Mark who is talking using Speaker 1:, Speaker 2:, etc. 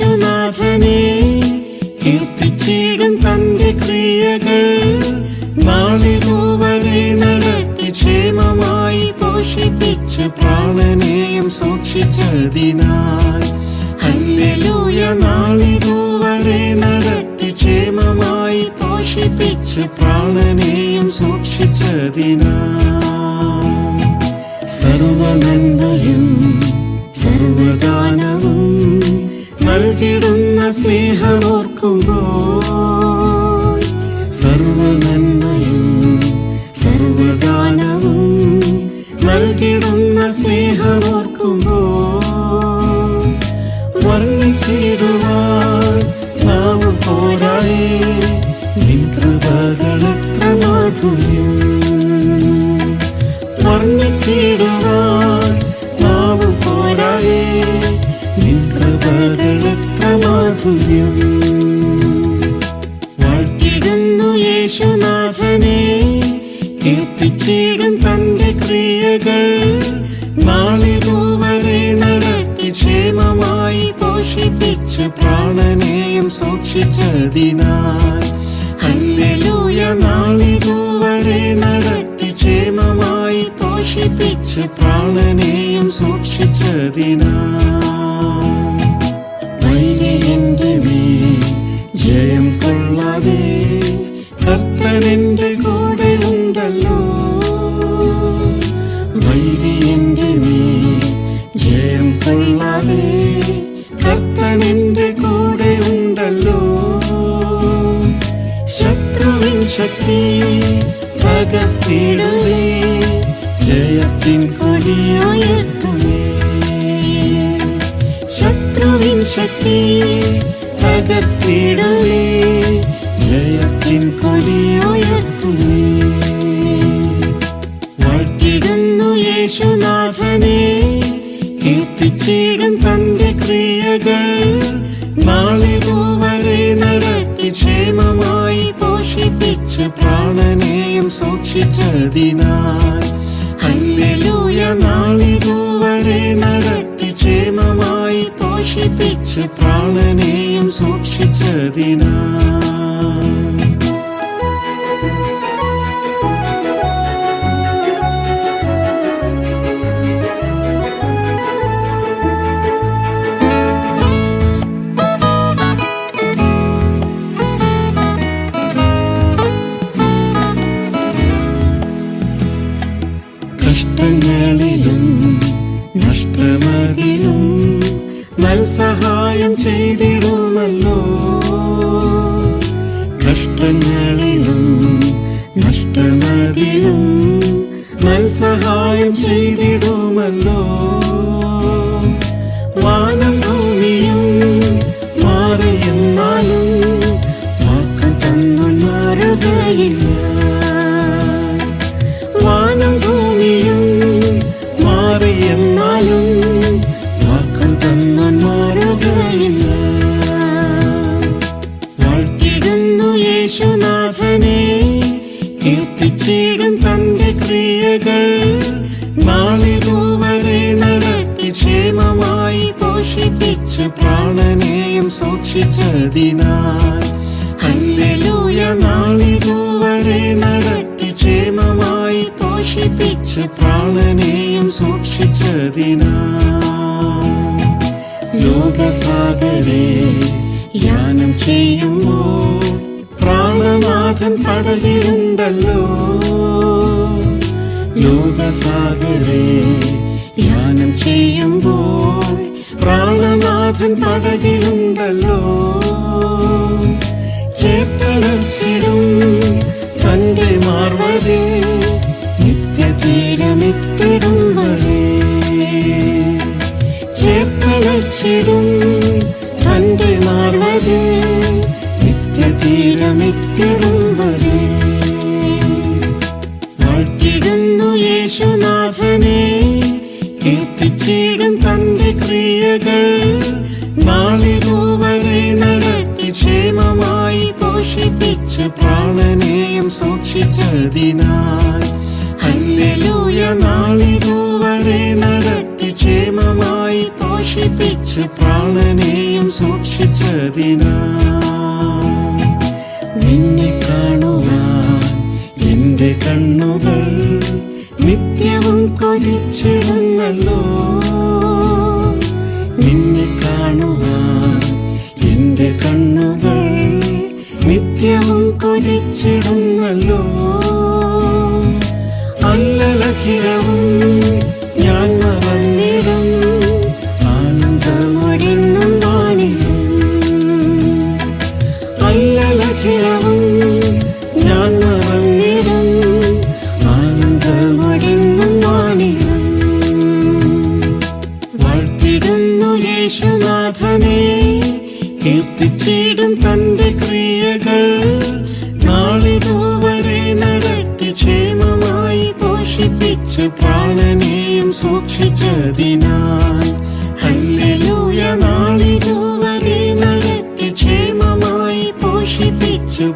Speaker 1: യേശുനാഥനെ കീർത്തിച്ചിടും തന്റെ ക്രിയകൾ. നാളിതുവരെ നടത്തി ക്ഷേമമായി പോഷിപ്പിച്ച് പ്രാണനെയും സൂക്ഷിച്ചതിനായി ഹല്ലേലൂയ. നാളിതുവരെ നടത്തി ക്ഷേമമായി പോഷിപ്പിച്ച് പ്രാണനെയും സൂക്ഷിച്ചതിനായി സർവനന്മയും സർവദാനവും നൽകിടുന്ന സ്നേഹമോർക്കുമ്പോൾ, സർവനന്മയും സർവദാനവും നൽകിടുന്ന സ്നേഹമോർക്കുമ്പോൾ വർണ്ണിച്ചിടുവാൻ നാവ് പോരായേ നിൻ കൃപകളെത്ര മാധുര്യം. വർണ്ണിച്ചിടുവാൻ നാവ് പോരായേ നിൻ കൃപകളെത്ര മാധുര്യം. വാഴ്ത്തിടുന്നു യേശുനാഥനെ കീർത്തിച്ചിടും തന്റെ ക്രിയകൾ. നാളിതുവരെ നടത്തി ക്ഷേമമായി പോഷിപ്പിച്ച് പ്രാണനെയും സൂക്ഷിച്ചതിനായി ഹല്ലേലൂയ. നാളിതുവരെ നടത്തി ക്ഷേമമായി പോഷിപ്പിച്ച് പ്രാണനെയും സൂക്ഷിച്ചതിനായി വൈരിയെന്റെ മേൽ ജയം കൊള്ളാതെ കർത്തനെന്റെ കൂടെ ഉണ്ടല്ലോ. വൈരിയെന്റെ മേൽ ജയം കൊള്ളാതെ കർത്തനെന്റെ കൂടെ ഉണ്ടല്ലോ. ശത്രുവിൻ ശക്തി തകർത്തിടുവേ ജയത്തിൻ കൊടിയുയർത്തുവേ. ശത്രുവിൻ ശക്തി തകർത്തിടുവേ ജയത്തിൻ കൊടിയുയർത്തുവേ. വാഴ്ത്തിടുന്നു യേശുനാഥനെ കീർത്തിച്ചിടും തന്റെ ക്രിയകൾ. നാളിതുവരെ നടത്തി ക്ഷേമമായി പോഷിപ്പിച്ച് പ്രാണനെയും സൂക്ഷിച്ചതിനായി ഹല്ലേലൂയ. നാളിതുവരെ നടത്തി ക്ഷേമമായി പോഷിപ്പിച്ച് പ്രാണനെയും സൂക്ഷിച്ചതിനായി കഷ്ടങ്ങളിലും നഷ്ടമതിലും നൽസഹായം ചെയ്തിടുമല്ലോ. കഷ്ടങ്ങളിലും നഷ്ടമതിലും നൽസഹായം ചെയ്തിടുമല്ലോ. വാനം ഭൂമിയും മാറിയെന്നാലും വാക്ക് തന്നു മാറുകയില്ല. വാനം ഭൂമിയും മാറിയെന്നാലും വാക്കു തന്നു മാറുകയില്ല. വാഴ്ത്തിടുന്നു യേശുനാഥനെ കീർത്തിച്ചിടും തന്റെ ക്രിയകൾ. നാളിതുവരെ നടത്തി ക്ഷേമമായി പോഷിപ്പിച്ച് പ്രാണനെയും സൂക്ഷിച്ചതിനായി ഹല്ലേലൂയ. നാളിതുവരെ നടത്തി ക്ഷേമമായി പോഷിപ്പിച്ച് പ്രാണനെയും സൂക്ഷിച്ചതിനായി ലോകസാഗരെ യാനം ചെയ്യുമ്പോൾ പ്രാണനാഥൻ പടകിലുണ്ടല്ലോ. ലോകസാഗരെ യാനം ചെയ്യുമ്പോൾ പ്രാണനാഥൻ പടകിലുണ്ടല്ലോ. ചേർത്തളച്ചിടും തന്റെ മാർവതിൽ നിത്യതീരമെത്തിടും വരെ. ചേർത്തളച്ചിടും തന്റെ മാർവതിൽ നിത്യതീരമെത്തിടും വരെ. വാഴ്ത്തിടുന്നു യേശുനാഥനെ കീർത്തിച്ചിടും തന്റെ ക്രിയകൾ. നാളിതുവരെ നടത്തി ക്ഷേമമായി പോഷിപ്പിച്ച് പ്രാണനെയും സൂക്ഷിച്ചതിനായി ഹല്ലേലൂയ. നാളിതുവരെ നടത്തി ക്ഷേമമായി പോഷിപ്പിച്ച് പ്രാണനെയും സൂക്ഷിച്ചതിനാ നിന്നെ കാണുവാൻ എന്റെ കണ്ണുകൾ നിത്യവും കൊതിച്ചിടുന്നല്ലോ. നിന്നെ കാണുവാൻ എന്റെ കണ്ണുകൾ നിത്യവും കൊതിച്ചിടുന്നല്ലോ. അല്ലലഖിലവും ഞാൻ മറന്നിടും ആനന്ദമൊഴിന്നും വാണിടും. അല്ലലഖിലവും ഞാൻ മറന്നിടും ആനന്ദമൊഴിന്നും വാണിടും. വാഴ്ത്തിടുന്നു യേശുനാഥനെ, കീർത്തിച്ചിടും തന്റെ ക്രിയകൾ. നാളിതുവരെ നടത്തി ക്ഷേമമായി പോഷിപ്പിച്ച് പ്രാണനെയും സൂക്ഷിച്ചതിനാൽ ഹല്ലേലൂയ. നാളിതുവരെ നടത്തി ക്ഷേമമായി പോഷിപ്പിച്ച്